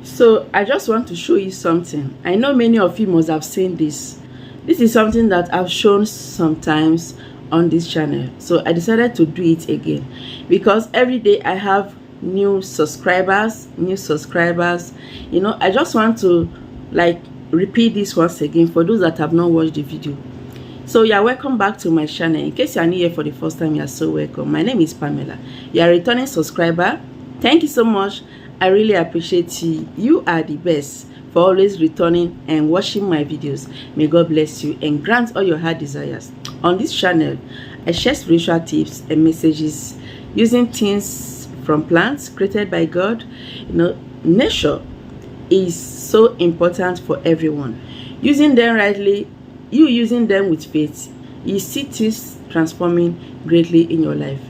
So I just want to show you something. I know many of you must have seen this. This is something that I've shown sometimes on this channel. So I decided to do it again because every day I have new subscribers. You know, I just want to like repeat this once again for those that have not watched the video. So you're welcome back to my channel. In case you are new here for the first time, you're so welcome. My name is Pamela. You are a returning subscriber. Thank you so much. I really appreciate you. You are the best for always returning and watching my videos. May God bless you and grant all your heart desires. On this channel, I share spiritual tips and messages using things from plants created by God. You know, nature is so important for everyone. Using them rightly, you using them with faith, you see things transforming greatly in your life.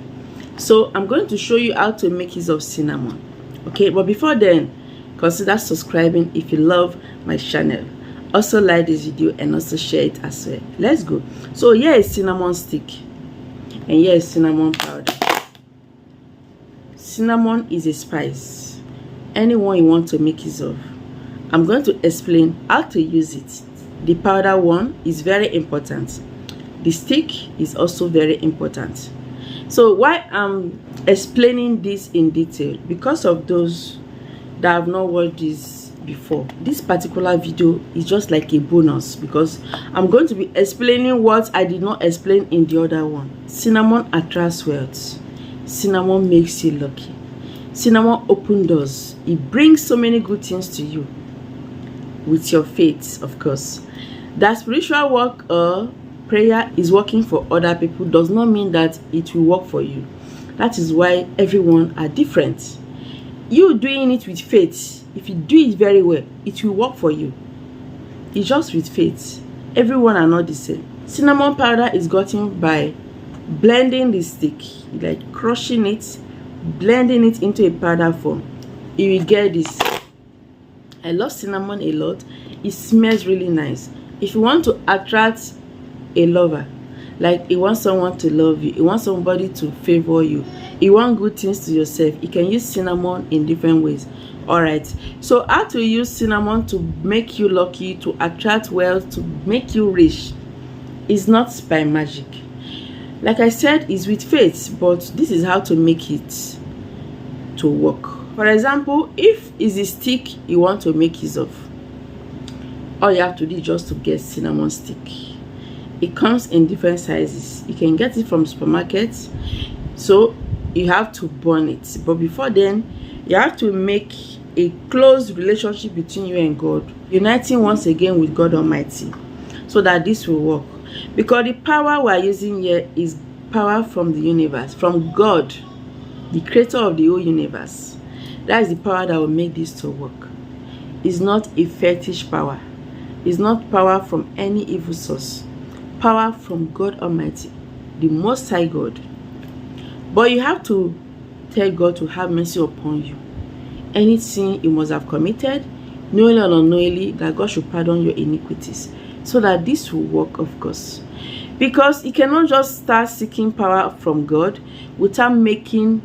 So I'm going to show you how to make use of cinnamon. Okay, but before then, consider subscribing if you love my channel. Also like this video and also share it as well. Let's go. So here is cinnamon stick and here is cinnamon powder. Cinnamon is a spice, anyone you want to make use of. I'm going to explain how to use it. The powder one is very important. The stick is also very important. So why I'm explaining this in detail, because of those that have not watched this before, this particular video is just like a bonus because I'm going to be explaining what I did not explain in the other one. Cinnamon attracts wealth. Cinnamon makes you lucky. Cinnamon opens doors. It brings so many good things to you with your faith, of course. That spiritual work or prayer is working for other people does not mean that it will work for you. That is why everyone are different. You doing it with faith, if you do it very well, it will work for you. It's just with faith. Everyone are not the same. Cinnamon powder is gotten by blending the stick, like crushing it, blending it into a powder form. You will get this. I love cinnamon a lot. It smells really nice. If you want to attract a lover, like you want someone to love you, you want somebody to favor you, you want good things to yourself, you can use cinnamon in different ways. All right, so how to use cinnamon to make you lucky, to attract wealth, to make you rich is not by magic. Like I said, it's with faith, but this is how to make it to work. For example, if it's a stick you want to make use of, all you have to do is just to get cinnamon stick. It comes in different sizes. You can get it from supermarkets. So you have to burn it. But before then, you have to make a close relationship between you and God, uniting once again with God Almighty, so that this will work. Because the power we are using here is power from the universe, from God, the creator of the whole universe. That is the power that will make this to work. It's not a fetish power. It's not power from any evil source. Power from God Almighty, the Most High God. But you have to tell God to have mercy upon you. Any sin you must have committed, knowingly or unknowingly, that God should pardon your iniquities, so that this will work, of course. Because you cannot just start seeking power from God without making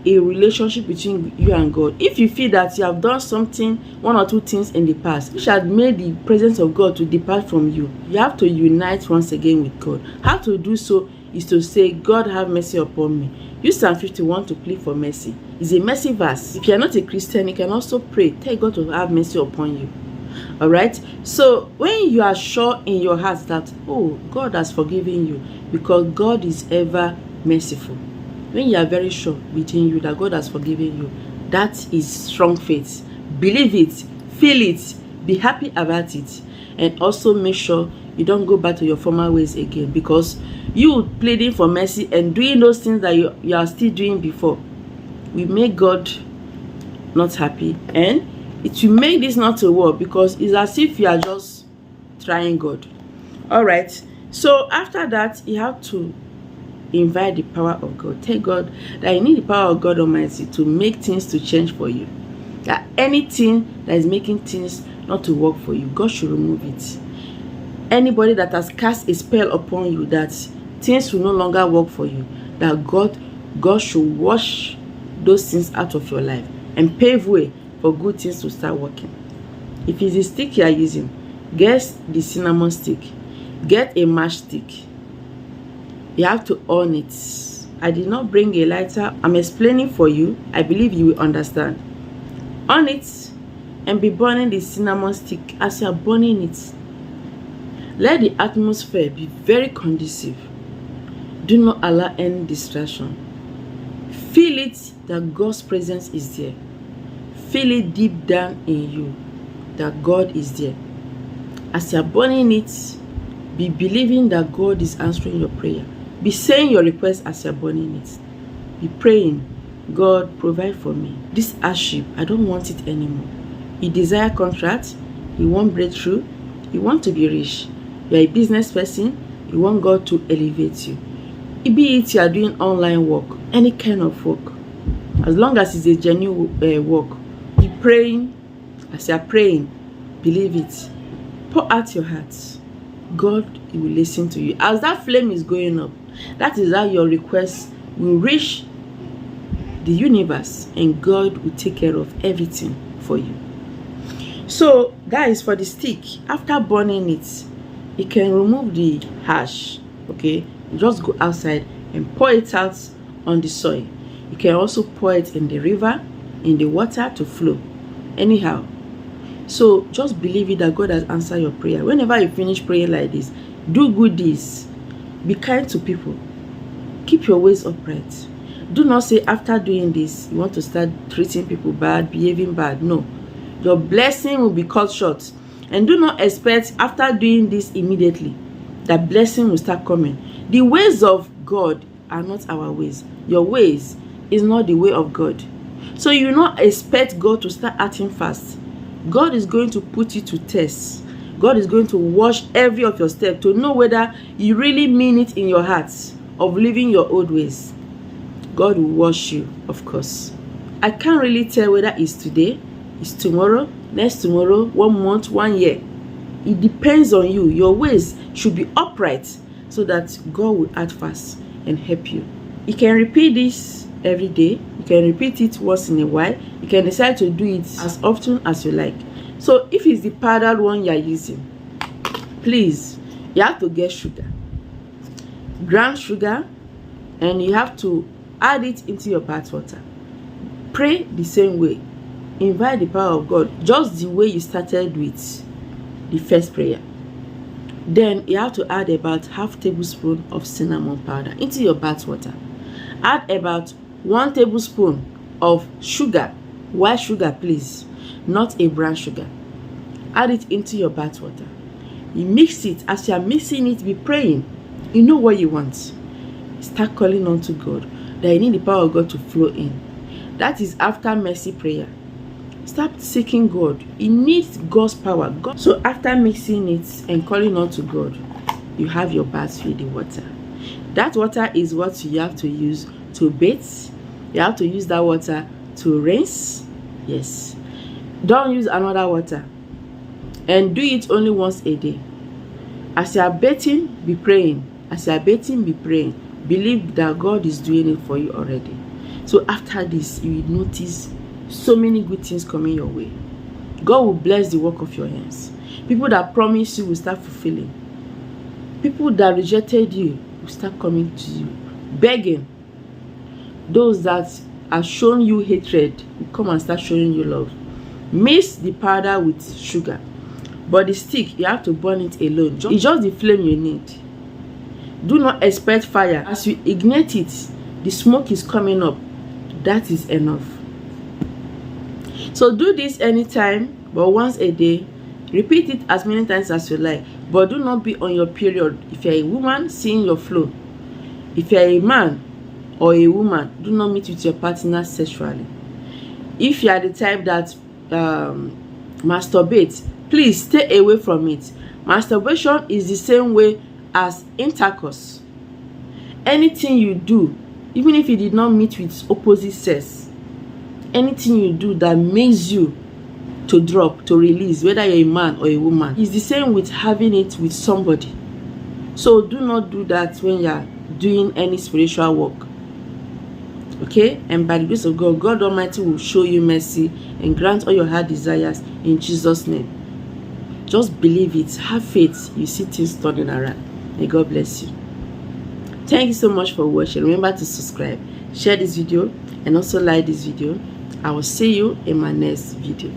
a relationship between you and God. If you feel that you have done something, one or two things in the past which had made the presence of God to depart from you, you have to unite once again with God. How to do so is to say, God, have mercy upon me. Use Psalm 51 to plead for mercy. It's a mercy verse. If you are not a Christian, you can also pray, tell God to have mercy upon you. All right, so when you are sure in your heart that, oh, God has forgiven you, because God is ever merciful. When you are very sure within you that God has forgiven you, that is strong faith. Believe it, feel it, be happy about it, and also make sure you don't go back to your former ways again, because you pleading for mercy and doing those things that you are still doing before will make God not happy, and it will make this not to work, because it's as if you are just trying God. All right, so after that, you have to invite the power of God. Tell God that you need the power of God Almighty to make things to change for you. That anything that is making things not to work for you, God should remove it. Anybody that has cast a spell upon you that things will no longer work for you, that God should wash those things out of your life and pave way for good things to start working. If it's a stick you are using, get the cinnamon stick, get a matchstick. You have to on it. I did not bring a lighter. I'm explaining for you. I believe you will understand. On it and be burning the cinnamon stick. As you are burning it, let the atmosphere be very conducive. Do not allow any distraction. Feel it that God's presence is there. Feel it deep down in you that God is there. As you are burning it, be believing that God is answering your prayer. Be saying your request as you are burning it. Be praying, God, provide for me. This hardship, I don't want it anymore. You desire contract, you want breakthrough, you want to be rich. You are a business person, you want God to elevate you. Be it you are doing online work, any kind of work, as long as it's a genuine work, be praying. As you are praying, believe it. Pour out your heart. God will listen to you. As that flame is going up, that is how your request will reach the universe, and God will take care of everything for you. So that is for the stick. After burning it, you can remove the ash. Okay, just go outside and pour it out on the soil. You can also pour it in the river, in the water to flow. Anyhow, so just believe it that God has answered your prayer. Whenever you finish praying like this, do good deeds. Be kind to people. Keep your ways upright. Do not say after doing this, you want to start treating people bad, behaving bad. No. Your blessing will be cut short. And do not expect after doing this immediately that blessing will start coming. The ways of God are not our ways. Your ways is not the way of God. So you will not expect God to start acting fast. God is going to put you to test. God is going to watch every of your step to know whether you really mean it in your heart of living your old ways. God will watch you, of course. I can't really tell whether it's today, it's tomorrow, next tomorrow, 1 month, 1 year. It depends on you. Your ways should be upright so that God will act fast and help you. You can repeat this every day. You can repeat it once in a while. You can decide to do it as often as you like. So if it's the powdered one you are using, please, you have to get sugar, ground sugar, and you have to add it into your bath water. Pray the same way. Invite the power of God just the way you started with the first prayer. Then you have to add about half tablespoon of cinnamon powder into your bath water. Add about 1 tablespoon of sugar, white sugar please, not a brown sugar. Add it into your bath water. You mix it. As you are mixing it, be praying. You know what you want. Start calling on to God that you need the power of God to flow in. That is after mercy prayer. Start seeking God. You need God's power. So after mixing it and calling on to God, you have your bath filled with water. That water is what you have to use to bathe. You have to use that water to rinse. Yes. Don't use another water. And do it only once a day. As you are bathing, be praying. As you are bathing, be praying. Believe that God is doing it for you already. So after this, you will notice so many good things coming your way. God will bless the work of your hands. People that promise you will start fulfilling. People that rejected you will start coming to you, begging. Those that have shown you hatred will come and start showing you love. Mix the powder with sugar, but the stick, you have to burn it alone. It's just the flame you need. Do not expect fire. As you ignite it, the smoke is coming up. That is enough. So do this anytime, but once a day. Repeat it as many times as you like, but do not be on your period. If you're a woman, seeing your flow. If you're a man or a woman, do not meet with your partner sexually. If you are the type that masturbate, please stay away from it. Masturbation is the same way as intercourse. Anything you do, even if you did not meet with opposite sex, anything you do that makes you to drop, to release, whether you're a man or a woman, is the same with having it with somebody. So do not do that when you're doing any spiritual work. Okay, and by the grace of God, God Almighty will show you mercy and grant all your heart desires in Jesus' name. Just believe it, have faith, you see things turning around. May God bless you. Thank you so much for watching. Remember to subscribe, share this video, and also like this video. I will see you in my next video.